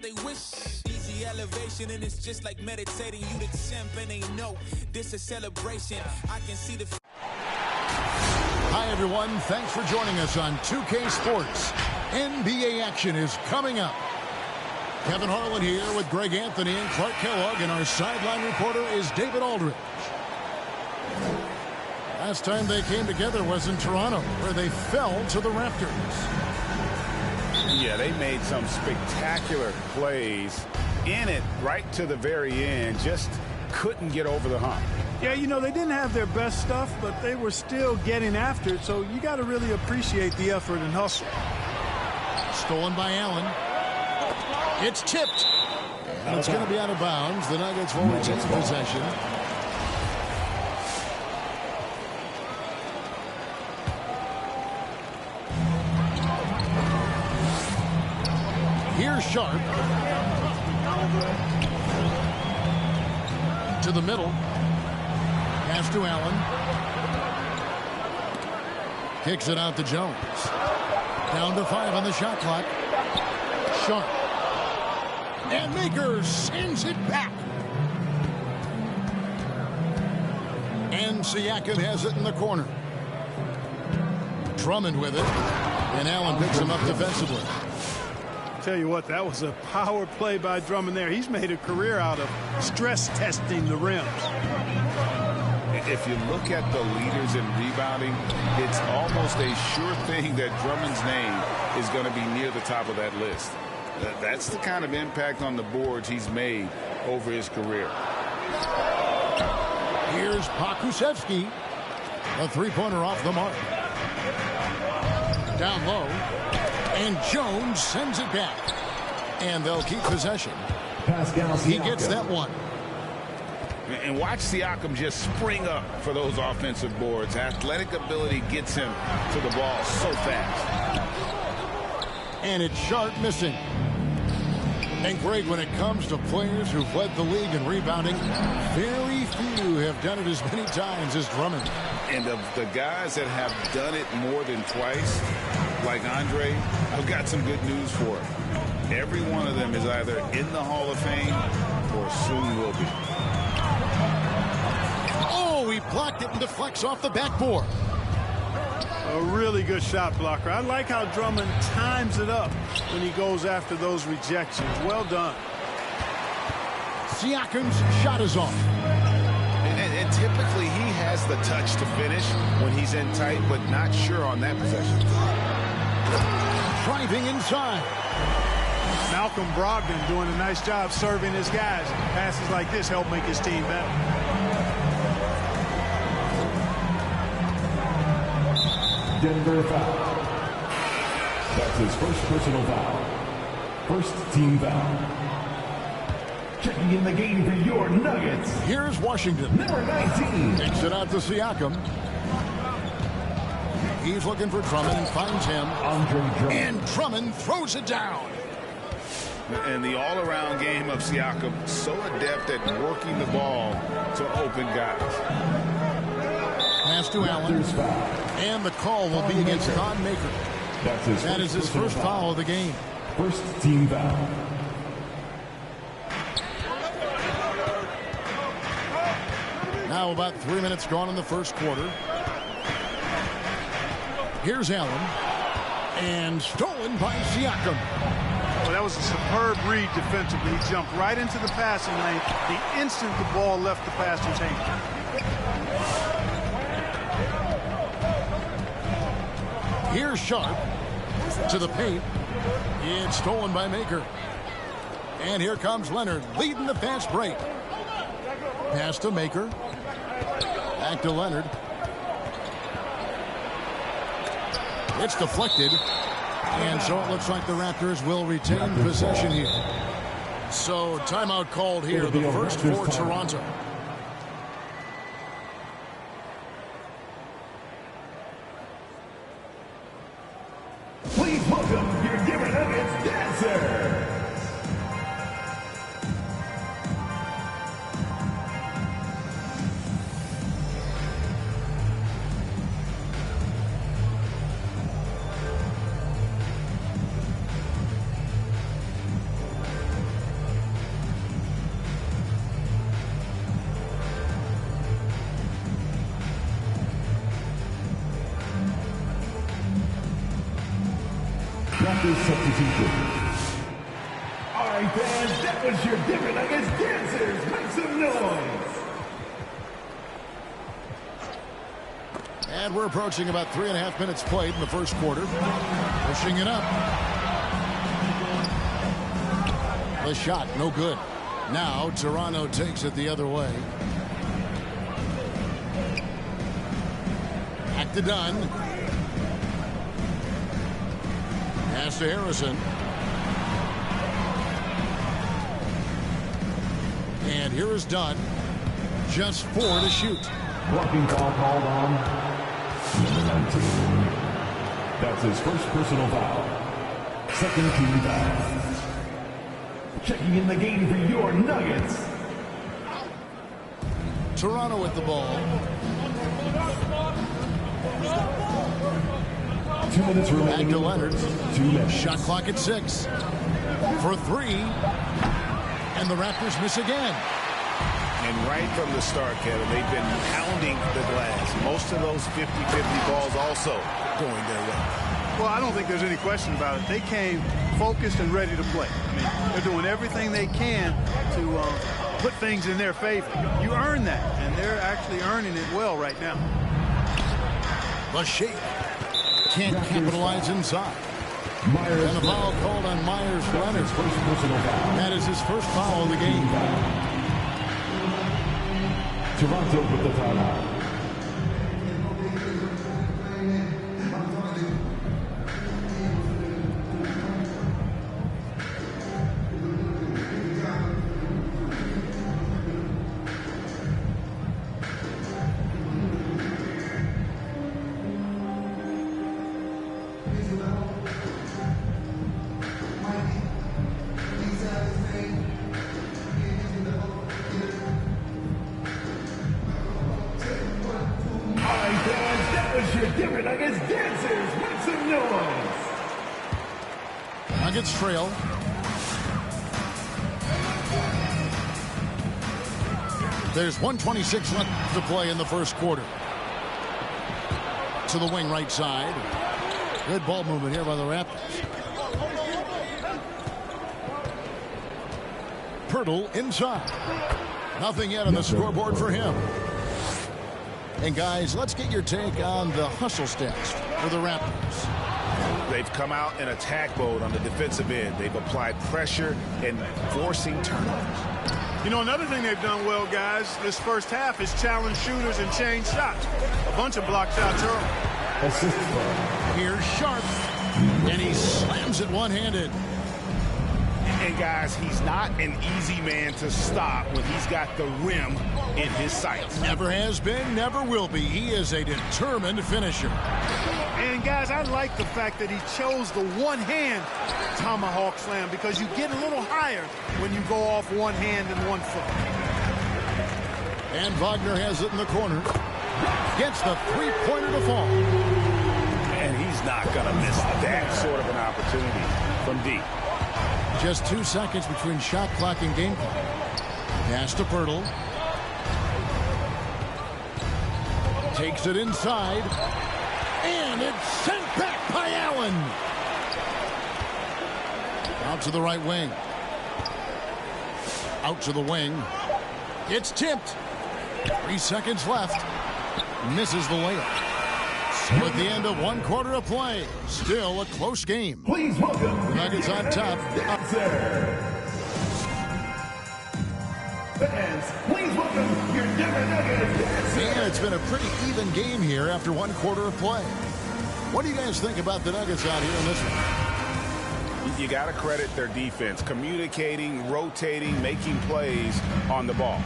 what they wish. Easy elevation, and it's just like meditating. You the champ, and they know this a celebration. I can see the. Hi, everyone. Thanks for joining us on 2K Sports. NBA action is coming up. Kevin Harlan here with Greg Anthony and Clark Kellogg, and our sideline reporter is David Aldridge. Last time they came together was in Toronto, where they fell to the Raptors. Yeah, they made some spectacular plays in it right to the very end. Just couldn't get over the hump. Yeah, you know, they didn't have their best stuff, but they were still getting after it, so you got to really appreciate the effort and hustle. Stolen by Allen. It's tipped. And it's going to be out of bounds. The Nuggets will retain possession. Here's Sharp. To the middle. Pass to Allen. Kicks it out to Jones. Down to 5 on the shot clock. Sharp. And Maker sends it back. And Siakam has it in the corner. Drummond with it. And Allen picks him up defensively. Tell you what, that was a power play by Drummond there. He's made a career out of stress testing the rims. If you look at the leaders in rebounding, it's almost a sure thing that Drummond's name is going to be near the top of that list. That's the kind of impact on the boards he's made over his career. Here's Pokusevski. A three-pointer off the mark. Down low. And Jones sends it back. And they'll keep possession. He gets that one. And watch Siakam just spring up for those offensive boards. Athletic ability gets him to the ball so fast. And it's Sharp missing. And Greg, when it comes to players who've led the league in rebounding, very few have done it as many times as Drummond. And of the guys that have done it more than twice, like Andre, I've got some good news for him. Every one of them is either in the Hall of Fame or soon will be. Oh, he blocked it and deflects off the backboard. A really good shot blocker. I like how Drummond times it up when he goes after those rejections. Well done. Siakam's shot is off. And typically he has the touch to finish when he's in tight, but not sure on that possession. Driving inside. Malcolm Brogdon doing a nice job serving his guys. Passes like this help make his team better. Denver foul. That's his first personal foul. First team foul. Checking in the game for your Nuggets. Here's Washington. Number 19. Takes it out to Siakam. He's looking for Drummond and finds him. Andre Drummond. And Drummond throws it down. And the all-around game of Siakam, so adept at working the ball to open guys. Pass to Allen. And the call will be against Thon Maker. That is his first foul of the game. First team foul. Now about 3 minutes gone in the first quarter. Here's Allen. And stolen by Siakam. Well, that was a superb read defensively. He jumped right into the passing lane the instant the ball left the passer's hand. Here's Sharp to the paint. It's stolen by Maker. And here comes Leonard leading the fast break. Pass to Maker. Back to Leonard. It's deflected. And so it looks like the Raptors will retain possession here. So timeout called here, the first for Toronto. Please welcome your Denver Nuggets dancer. Raptors substitution. All right, fans, that was your Denver Nuggets dancers. Make some noise. And we're approaching about 3.5 minutes played in the first quarter. Pushing it up. The shot, no good. Now Toronto takes it the other way. Back to Dunn. Pass to Harrison. And here is Dunn. Just 4 to shoot. Blocking foul called on number 19. That's his first personal foul. Second team foul. Checking in the game for your Nuggets. Toronto with the ball. 2 minutes remaining. Back to Leonard. 2 minutes. Shot clock at 6. For 3. And the Raptors miss again. And right from the start, Kevin, they've been pounding the glass. Most of those 50-50 balls also going their way. Well, I don't think there's any question about it. They came focused and ready to play. I mean, they're doing everything they can to put things in their favor. You earn that, and they're actually earning it well right now. The shake. Can't capitalize inside. Myers. And a foul called on Myers Leonard. First personal foul. That is his first foul of the game. Toronto with the timeout. Nuggets trail. There's 1:26 left to play in the first quarter. To the wing right side. Good ball movement here by the Raptors. Pirtle inside. Nothing yet on the scoreboard for him. And guys, let's get your take on the hustle stats for the Raptors. They've come out in attack mode on the defensive end. They've applied pressure and forcing turnovers. You know, another thing they've done well, guys, this first half is challenge shooters and change shots. A bunch of block shots early. Here's Sharp, and he slams it one-handed. And guys, he's not an easy man to stop when he's got the rim in his sights. Never has been, never will be. He is a determined finisher. And guys, I like the fact that he chose the one-hand tomahawk slam because you get a little higher when you go off one hand and 1 foot. And Wagner has it in the corner. Gets the three-pointer to fall. And he's not going to miss that sort of an opportunity from deep. Just 2 seconds between shot clock and game clock. Pass to Pirtle. Takes it inside. And it's sent back by Allen. Out to the right wing. Out to the wing. It's tipped. 3 seconds left. Misses the layup. So at the end of 1 quarter of play, still a close game. Please welcome Nuggets on top. Fans, please welcome your Denver Nuggets. And it's been a pretty even game here after 1 quarter of play. What do you guys think about the Nuggets out here in this one? You got to credit their defense, communicating, rotating, making plays on the ball.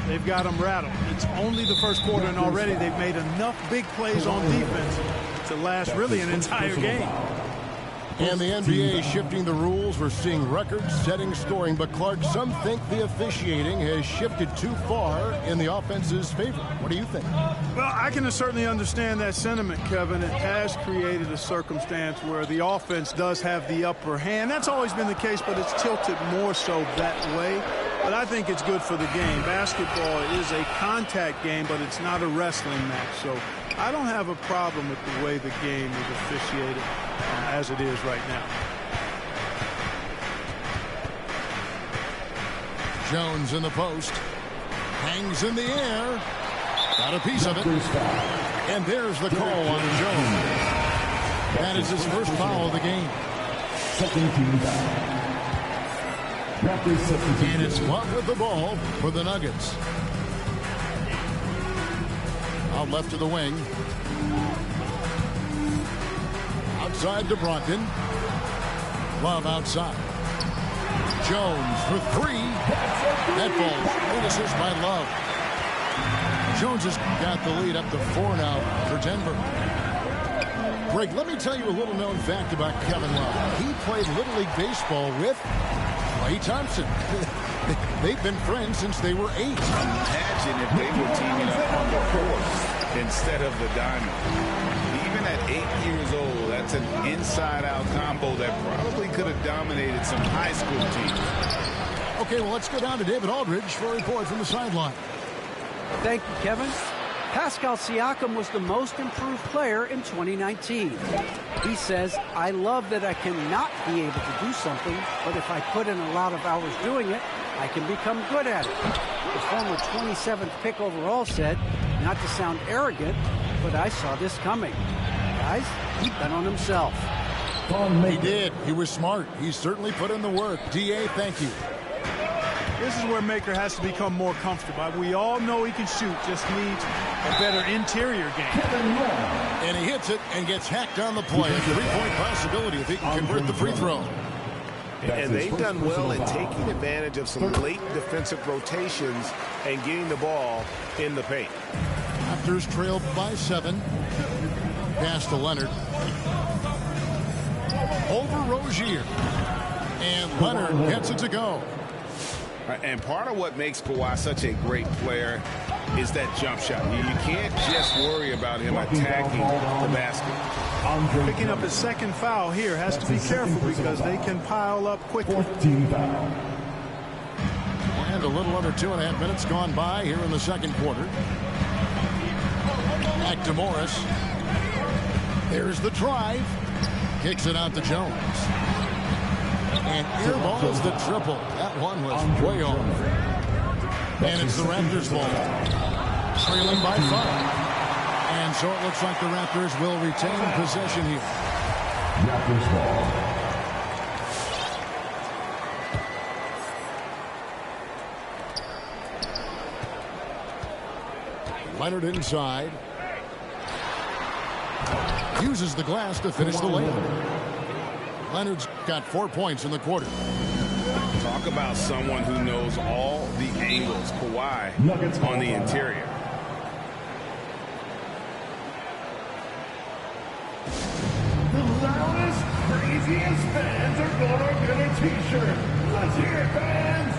They've got them rattled. It's only the first quarter, and already they've made enough big plays on defense to last really an entire game. And the NBA shifting the rules. We're seeing record-setting scoring. But, Clark, some think the officiating has shifted too far in the offense's favor. What do you think? Well, I can certainly understand that sentiment, Kevin. It has created a circumstance where the offense does have the upper hand. That's always been the case, but it's tilted more so that way. But I think it's good for the game. Basketball is a contact game, but it's not a wrestling match. So I don't have a problem with the way the game is officiated as it is right now. Jones in the post. Hangs in the air. Got a piece of it. And there's the call on Jones. That is his first foul of the game. Second team foul. And it's Love with the ball for the Nuggets. Out left to the wing. Outside to Brogdon. Love outside. Jones for three. That ball. Good assist by Love. Jones has got the lead up to 4 now for Denver. Greg, let me tell you a little known fact about Kevin Love. He played Little League Baseball with Klay Thompson. They've been friends since they were 8. Imagine if they were teaming up on the court instead of the diamond. Even at 8 years old, that's an inside-out combo that probably could have dominated some high school teams. Okay, well, let's go down to David Aldridge for a report from the sideline. Thank you, Kevin. Pascal Siakam was the most improved player in 2019. He says, I love that I cannot be able to do something, but if I put in a lot of hours doing it, I can become good at it. The former 27th pick overall said, not to sound arrogant, but I saw this coming. Guys, he bet on himself. He did. He was smart. He certainly put in the work. D.A., thank you. This is where Maker has to become more comfortable. We all know he can shoot, just needs a better interior game. And he hits it and gets hacked on the play. A three-point possibility if he can convert the free throw. And they've done well in taking advantage of some late defensive rotations and getting the ball in the paint. Raptors trailed by 7. Pass to Leonard. Over Rozier. And Leonard gets it to go. And part of what makes Kawhi such a great player is that jump shot. You can't just worry about him attacking the basket. Picking up his second foul here, has to be careful because they can pile up quickly. And a little under 2.5 minutes gone by here in the second quarter. Back to Morris. There's the drive. Kicks it out to Jones. And airballs the triple. That one was way off. And it's the Raptors' ball. Trailing by 5. And so it looks like the Raptors will retain possession here. Raptors ball. Leonard inside. Uses the glass to finish the layup. Leonard's got 4 points in the quarter. Talk about someone who knows all the angles. Kawhi on the interior. The loudest, craziest fans are gonna get a t-shirt. Let's hear it, fans!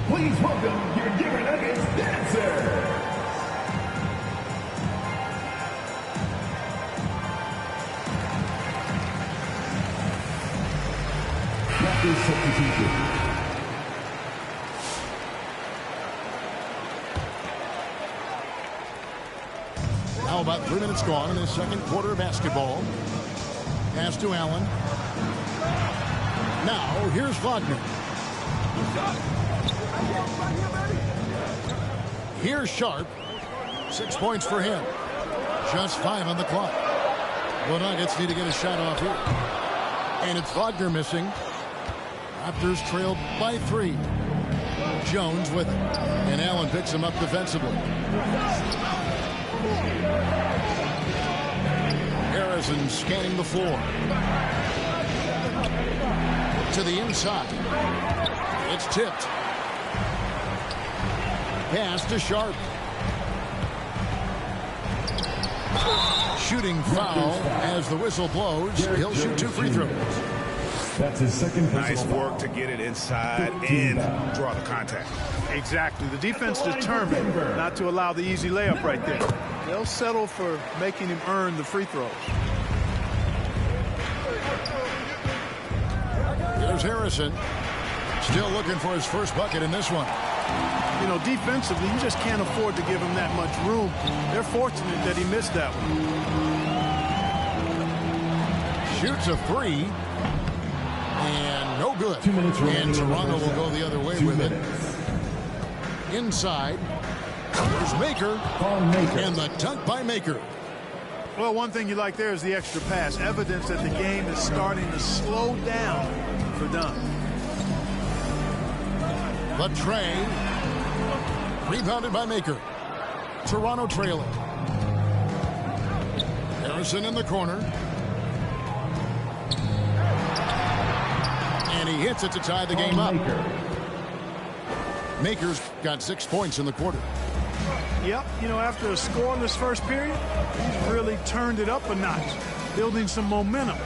Please welcome your Denver Nuggets dancer. Raptors substitution. Now about 3 minutes gone in the second quarter of basketball. Pass to Allen. Now here's Wagner. Here's Sharp. 6 points for him. Just 5 on the clock. The Nuggets need to get a shot off here. And it's Wagner missing. Raptors trailed by 3. Jones with it. And Allen picks him up defensively. Harrison scanning the floor. To the inside. It's tipped. Pass to Sharp. Shooting foul as the whistle blows. He'll shoot 2 free throws. That's his second. Nice work to get it inside and draw the contact. Exactly. The defense determined not to allow the easy layup right there. They'll settle for making him earn the free throws. Here's Harrison. Still looking for his first bucket in this one. You know, defensively, you just can't afford to give him that much room. They're fortunate that he missed that one. Shoots a three. And no good. 2 minutes remaining. And Toronto will go the other way with it. Inside. There's Maker. And the dunk by Maker. Well, one thing you like there is the extra pass. Evidence that the game is starting to slow down for Dunn. The tray. Rebounded by Maker. Toronto trailing. Harrison in the corner. And he hits it to tie the game up. Maker's got 6 points in the quarter. Yep, you know, after a scoreless first period, he's really turned it up a notch, building some momentum.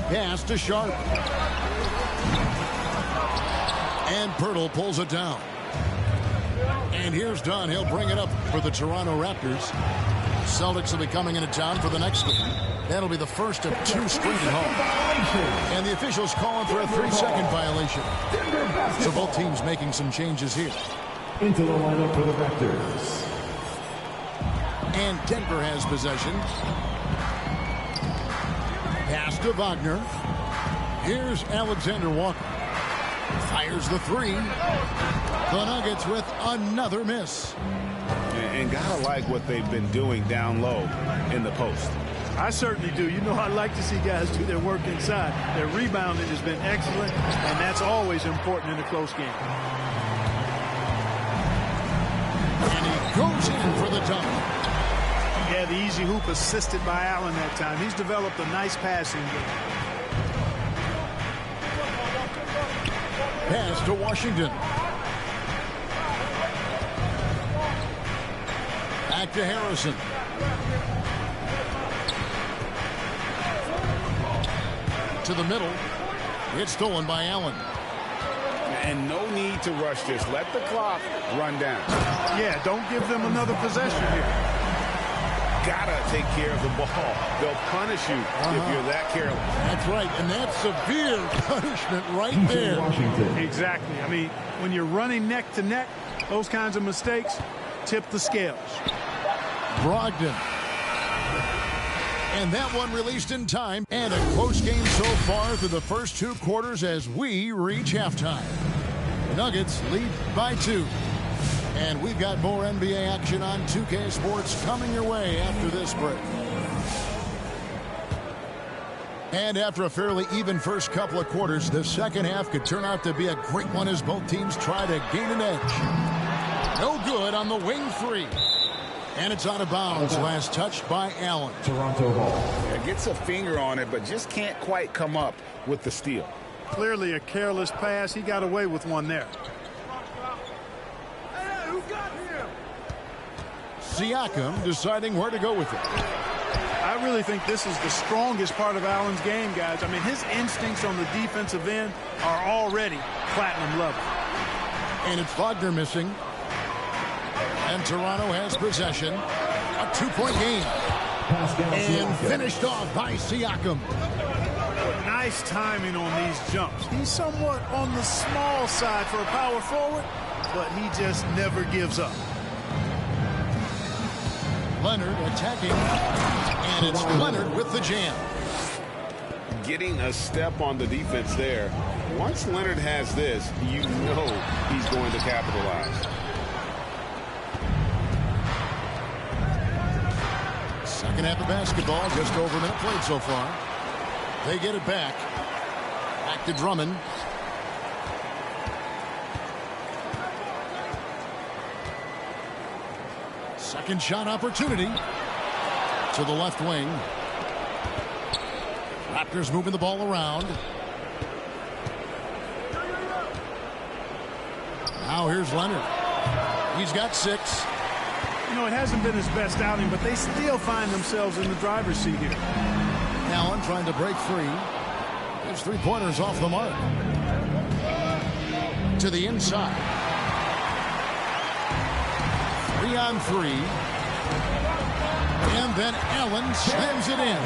Pass to Sharp. And Pirtle pulls it down. And here's Dunn. He'll bring it up for the Toronto Raptors. Celtics will be coming into town for the next game. That'll be the first of 2 straight at home. And the officials calling for a 3-second violation. So both teams making some changes here. Into the lineup for the Raptors. And Denver has possession. Pass to Wagner. Here's Alexander Walker. Fires the three. The Nuggets with another miss. And gotta like what they've been doing down low in the post. I certainly do. You know, I like to see guys do their work inside. Their rebounding has been excellent, and that's always important in a close game. And he goes in for the dunk. Yeah, the easy hoop assisted by Allen that time. He's developed a nice passing game. Pass to Washington. Back to Harrison. To the middle. It's stolen by Allen. And no need to rush this. Let the clock run down. Yeah, don't give them another possession here. Gotta take care of the ball. They'll punish you if you're that careless. That's right, and that's severe punishment right there. Washington. Exactly. I mean, when you're running neck to neck, those kinds of mistakes tip the scales. Brogdon. And that one released in time. And a close game so far through the first 2 quarters as we reach halftime. The Nuggets lead by 2. And we've got more NBA action on 2K Sports coming your way after this break. And after a fairly even first couple of quarters, the second half could turn out to be a great one as both teams try to gain an edge. No good on the wing three. And it's out of bounds. Last touched by Allen. Toronto ball. Yeah, gets a finger on it, but just can't quite come up with the steal. Clearly a careless pass. He got away with one there. Siakam deciding where to go with it. I really think this is the strongest part of Allen's game, guys. I mean, his instincts on the defensive end are already platinum level. And it's Wagner missing. And Toronto has possession. A 2-point game. And finished off by Siakam. Nice timing on these jumps. He's somewhat on the small side for a power forward, but he just never gives up. Leonard attacking. And it's Leonard with the jam. Getting a step on the defense there. Once Leonard has this, you know he's going to capitalize. Second half of basketball, just over a minute played so far. They get it back. Back to Drummond. Second shot opportunity. To the left wing. Raptors moving the ball around. Now here's Leonard. He's got 6. You know, it hasn't been his best outing, but they still find themselves in the driver's seat here. Allen trying to break free. His 3-pointers off the mark. To the inside. 3-on-3. And then Allen slams it in.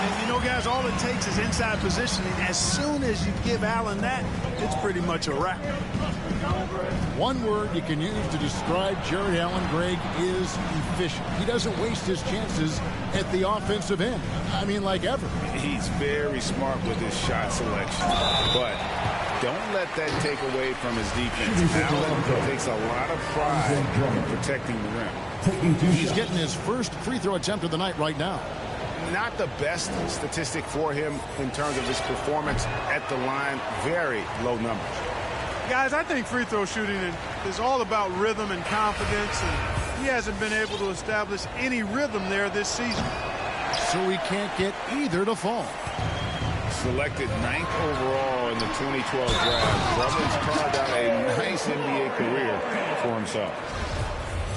And, you know, guys, all it takes is inside positioning. As soon as you give Allen that, it's pretty much a wrap. One word you can use to describe Jared Allen, Greg, is efficient. He doesn't waste his chances at the offensive end. I mean, like ever. He's very smart with his shot selection. But don't let that take away from his defense. Allen takes a lot of pride in protecting the rim. He's getting his first free throw attempt of the night right now. Not the best statistic for him in terms of his performance at the line. Very low numbers. Guys, I think free throw shooting is all about rhythm and confidence, and he hasn't been able to establish any rhythm there this season. So he can't get either to fall. Selected 9th overall in the 2012 draft, Drummond's carved out a nice NBA career for himself.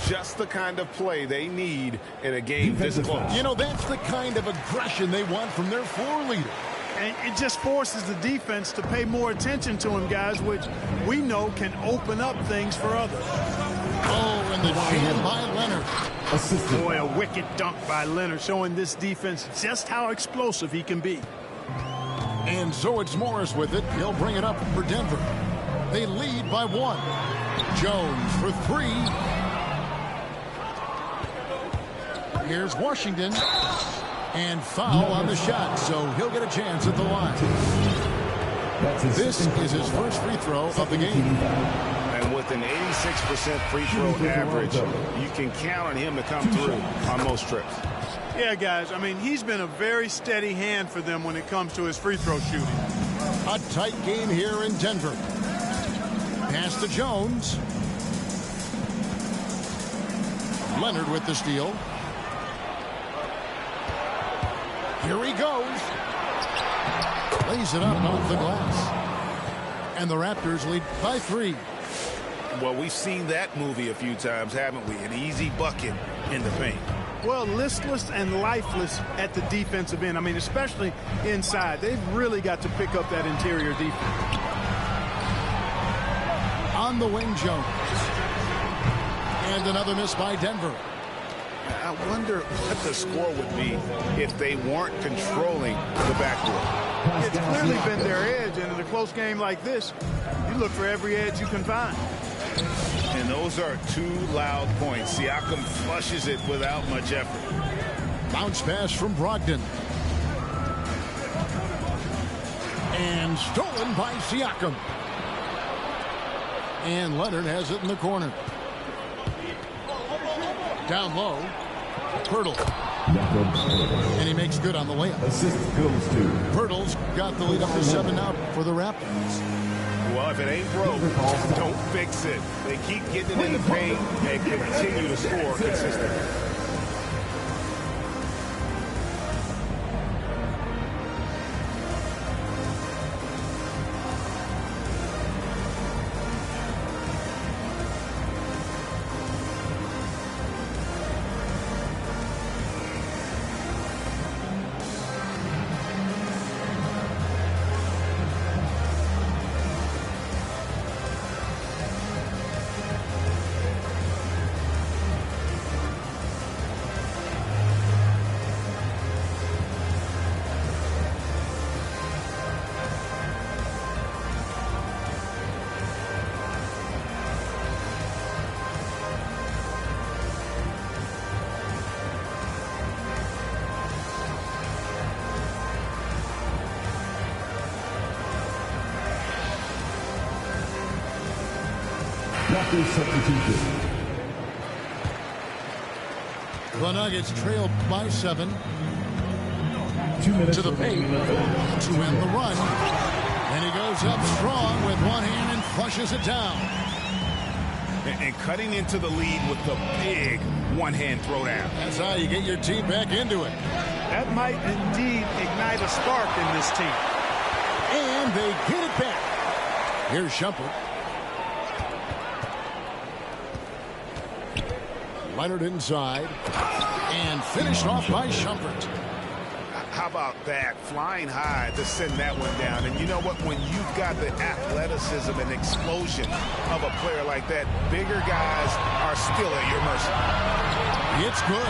Just the kind of play they need in a game this close. You know, that's the kind of aggression they want from their floor leader. And it just forces the defense to pay more attention to him, guys, which we know can open up things for others. Oh, and the jam by Leonard. Boy, a wicked dunk by Leonard, showing this defense just how explosive he can be. And so it's Morris with it. He'll bring it up for Denver. They lead by 1. Jones for 3. Here's Washington. And foul on the shot, so he'll get a chance at the line. This is his first free throw of the game. And with an 86% free throw average, you can count on him to come through on most trips. Yeah, guys, I mean, he's been a very steady hand for them when it comes to his free throw shooting. A tight game here in Denver. Pass to Jones. Leonard with the steal. Here he goes. Lays it up off the glass. And the Raptors lead by 3. Well, we've seen that movie a few times, haven't we? An easy bucket in the paint. Well, listless and lifeless at the defensive end. I mean, especially inside. They've really got to pick up that interior defense. On the wing, Jones. And another miss by Denver. I wonder what the score would be if they weren't controlling the backcourt. It's clearly been their edge, and in a close game like this, you look for every edge you can find. And those are 2 loud points. Siakam flushes it without much effort. Bounce pass from Brogdon. And stolen by Siakam. And Leonard has it in the corner. Down low. Pirtle. And he makes good on the layup. Assist goes to Pirtle's got the lead up to 7 now for the Raptors. Well, if it ain't broke, don't fix it. They keep getting it in the paint and continue to score consistently. Substitution. The Nuggets trail by 7. 2 minutes to the paint to end the run. And he goes up strong with one hand and flushes it down. And cutting into the lead with the big one-hand throwdown. That's how you get your team back into it. That might indeed ignite a spark in this team. And they get it back. Here's Shumpert. Leonard inside. And finished off by Shumpert. How How about that? Flying high to send that one down. And you know what? When you've got the athleticism and explosion of a player like that, bigger guys are still at your mercy. It's good.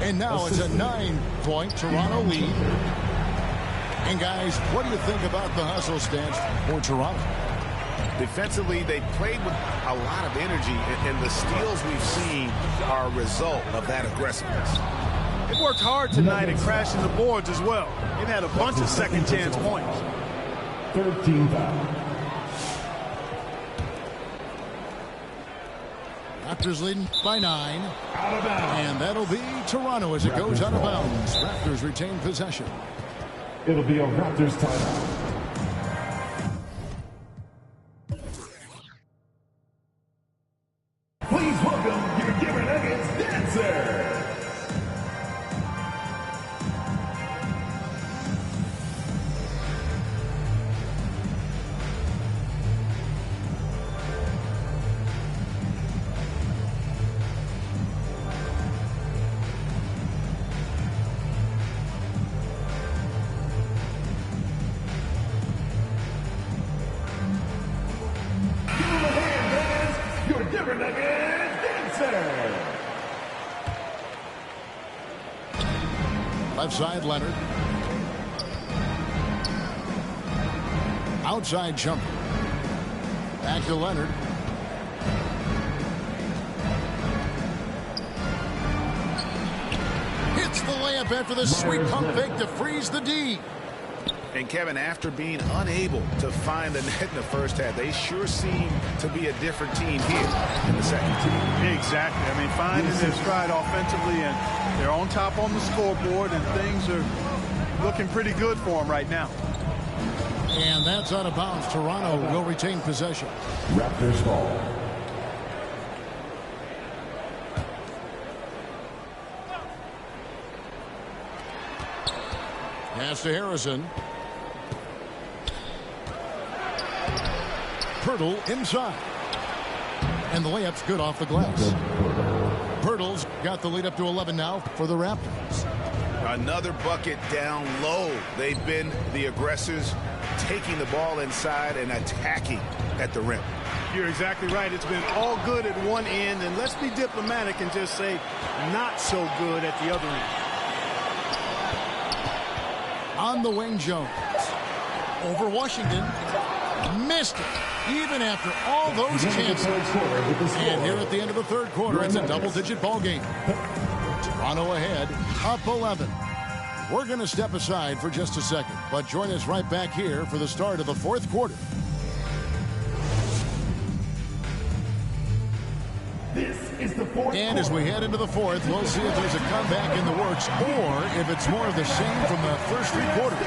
And now it's a 9-point Toronto lead. And guys, what do you think about the hustle stance for Toronto? Defensively, they played with a lot of energy, and the steals we've seen are a result of that aggressiveness. They worked hard tonight at crashing the boards as well. They've had a bunch of second chance points. 13 foul. Raptors leading by 9. Out of bounds. And that'll be Toronto as it goes out of bounds. Raptors retain possession. It'll be a Raptors timeout. Please welcome your Denver Nuggets dancers. Denver Nuggets dancer. Left side, Leonard. Outside jumper. Back to Leonard. Hits the layup after the sweet pump fake to freeze the D. And Kevin, after being unable to find the net in the first half, they sure seem to be a different team here in the second team. Exactly. I mean, finding their stride offensively, and they're on top on the scoreboard, and things are looking pretty good for them right now. And that's out of bounds. Toronto will retain possession. Raptors ball. Pass to Harrison. Pirtle inside. And the layup's good off the glass. Pirtle's got the lead up to 11 now for the Raptors. Another bucket down low. They've been the aggressors, taking the ball inside and attacking at the rim. You're exactly right. It's been all good at one end, and let's be diplomatic and just say not so good at the other end. On the wing, Jones. Over Washington. Missed it. Even after all those chances. And here at the end of the third quarter, it's a double-digit ball game. Toronto ahead, up 11. We're going to step aside for just a second, but join us right back here for the start of the fourth quarter. This is the fourth And as we head into the fourth, we'll see if there's a comeback in the works or if it's more of the same from the first three quarters.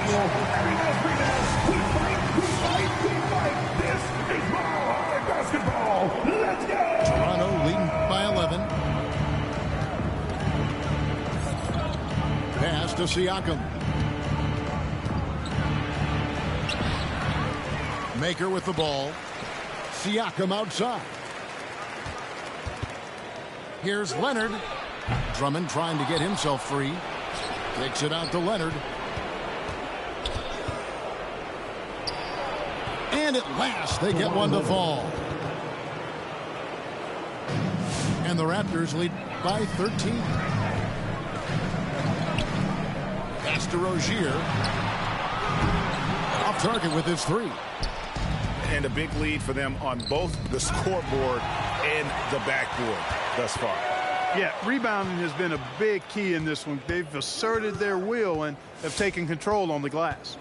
This is Mile Basketball. Let's go. Toronto leading by 11. Pass to Siakam. Maker with the ball. Siakam outside. Here's Leonard. Drummond trying to get himself free. Takes it out to Leonard. And at last, they get one to fall. And the Raptors lead by 13. Pass to Rozier. Off target with his three. And a big lead for them on both the scoreboard and the backboard thus far. Yeah, rebounding has been a big key in this one. They've asserted their will and have taken control on the glass.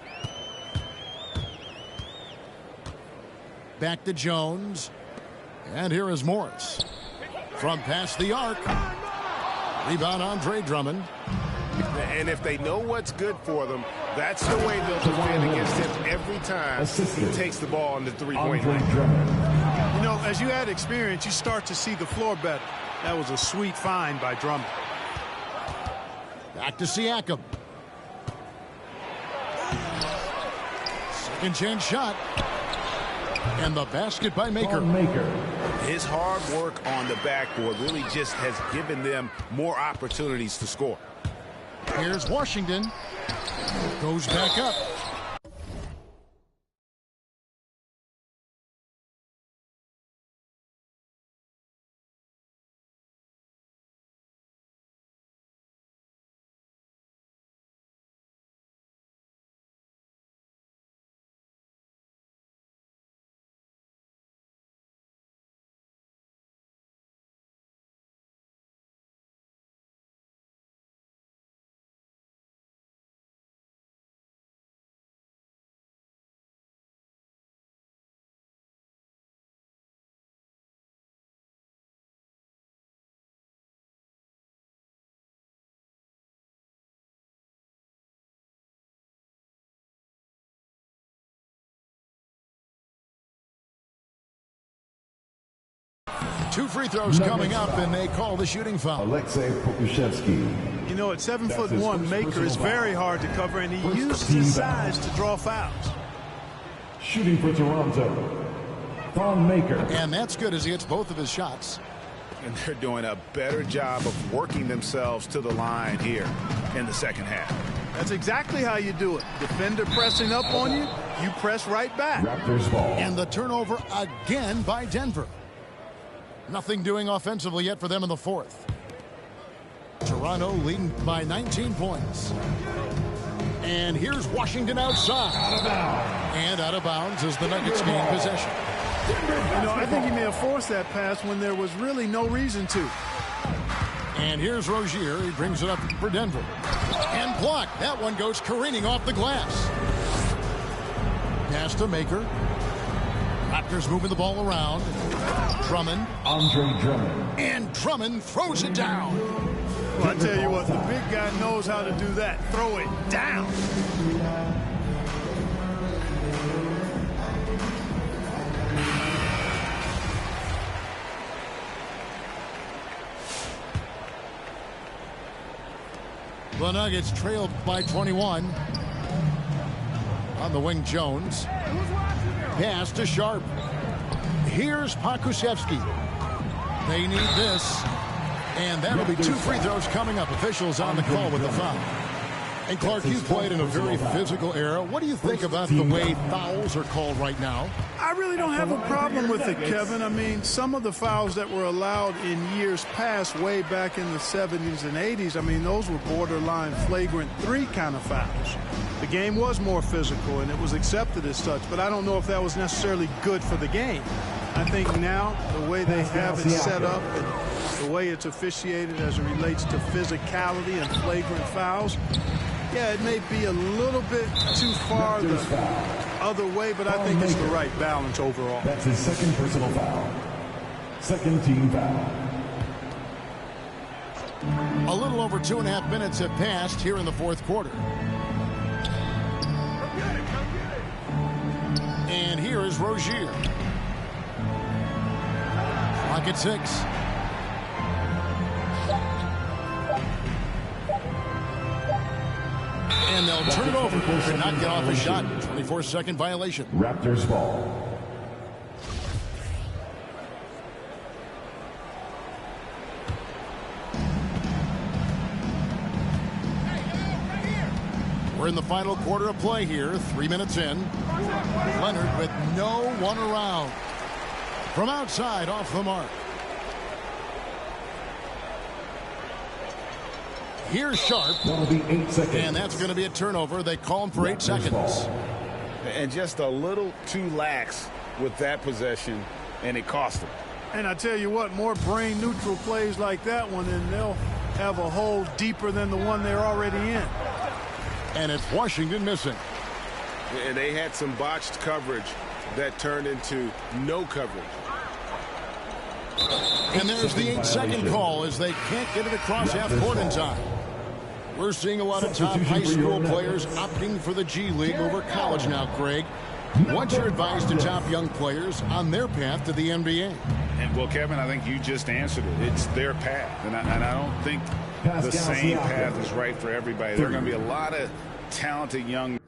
Back to Jones. And here is Morris. From past the arc. Rebound Andre Drummond. And if they know what's good for them, that's the way they'll defend against him every time he takes the ball on the three-point line. You know, as you add experience, you start to see the floor better. That was a sweet find by Drummond. Back to Siakam. Second chance shot. And the basket by Maker. His hard work on the backboard really just has given them more opportunities to score. Here's Washington. Goes back up. Two free throws coming up, and they call the shooting foul. Alexei Pokusevski. You know, at 7'1", Maker is very hard to cover, and he uses his size to draw fouls. Shooting for Toronto, Thon Maker. And that's good as he hits both of his shots. And they're doing a better job of working themselves to the line here in the second half. That's exactly how you do it. Defender pressing up on you, you press right back. Raptors ball. And the turnover again by Denver. Nothing doing offensively yet for them in the fourth. Toronto leading by 19 points. And here's Washington outside. And out of bounds as the Nuggets gain possession. You know, I think he may have forced that pass when there was really no reason to. And here's Rozier. He brings it up for Denver. And blocked. That one goes careening off the glass. Pass to Maker. Raptors moving the ball around. Drummond. Andre Drummond. And Drummond throws it down. Well, I tell you what, the big guy knows how to do that. Throw it down. The Nuggets trailed by 21. On the wing, Jones. Pass to Sharp. Here's Pokusevski. They need this. And that'll be two free throws coming up. Officials on the call with the foul. And Clark, you played in a very physical era. What do you think about the way fouls are called right now? I really don't have a problem with it, Kevin. I mean, some of the fouls that were allowed in years past, way back in the 70s and 80s, I mean, those were borderline flagrant 3 kind of fouls. The game was more physical, and it was accepted as such, but I don't know if that was necessarily good for the game. I think now, the way they have it set up and the way it's officiated as it relates to physicality and flagrant fouls, yeah, it may be a little bit too far the other way, but I think it's the right balance overall. That's his second personal foul. Second team foul. A little over 2.5 minutes have passed here in the fourth quarter. And here is Rozier. Clock at 6. And they'll turn it over. Could not get off a shot. 24-second violation. Raptors ball. We're in the final quarter of play here. 3 minutes in. Leonard with no one around. From outside, off the mark. Here's Sharp. That'll be 8 seconds. And that's going to be a turnover. They call him for 8 seconds. And just a little too lax with that possession, and it cost them. And I tell you what, more brain-neutral plays like that one, and they'll have a hole deeper than the one they're already in. And it's Washington missing. And they had some botched coverage that turned into no coverage. And there's the 8-second call as they can't get it across half court in time. We're seeing a lot of top high school players opting for the G League over college now, Craig. What's your advice to top young players on their path to the NBA? And, well, Kevin, I think you just answered it. It's their path. And I don't think the same path is right for everybody. There are going to be a lot of talented young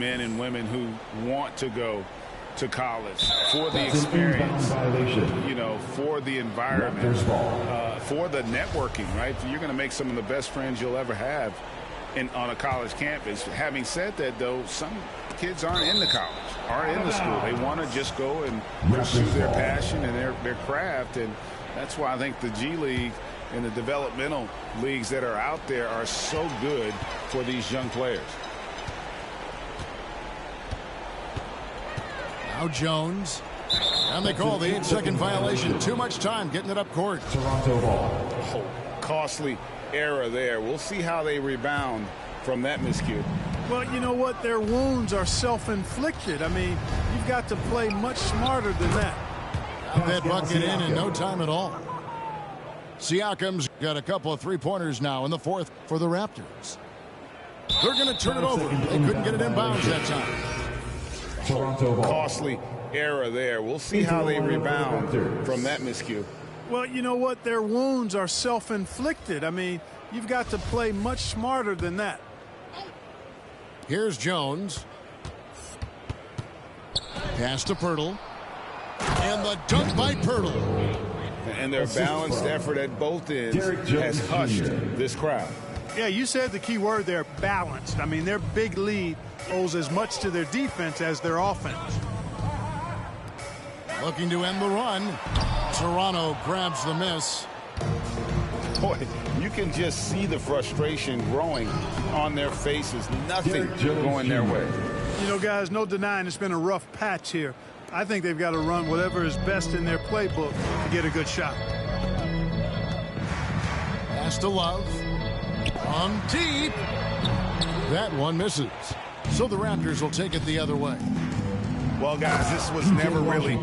men and women who want to go to college for the experience, you know, for the environment, for the networking, right? You're going to make some of the best friends you'll ever have on a college campus. Having said that, though, some kids aren't in the college, aren't in the school. They want to just go and pursue their passion and their craft, and that's why I think the G League and the developmental leagues that are out there are so good for these young players. Now Jones. And they call the 8-second violation. Too much time getting it up court. Toronto ball. Oh, costly error there. We'll see how they rebound from that miscue. Well, you know what? Their wounds are self-inflicted. I mean, you've got to play much smarter than that. Got that bucket in no time at all. Siakam's got a couple of three-pointers now in the fourth for the Raptors. They're going to turn it over. They couldn't get it in bounds that time. Toronto ball. Costly error there. We'll see how they rebound from that miscue. Well, you know what? Their wounds are self-inflicted. I mean, you've got to play much smarter than that. Here's Jones. Pass to Pirtle. And the dunk by Pirtle. And their balanced effort at both ends has hushed this crowd. Yeah, you said the key word there, balanced. I mean, their big lead owes as much to their defense as their offense. Looking to end the run. Toronto grabs the miss. Boy, you can just see the frustration growing on their faces. Nothing going their way. You know, guys, no denying it's been a rough patch here. I think they've got to run whatever is best in their playbook to get a good shot. Pass to Love. On deep. That one misses. So the Raptors will take it the other way. Well, guys, this was never really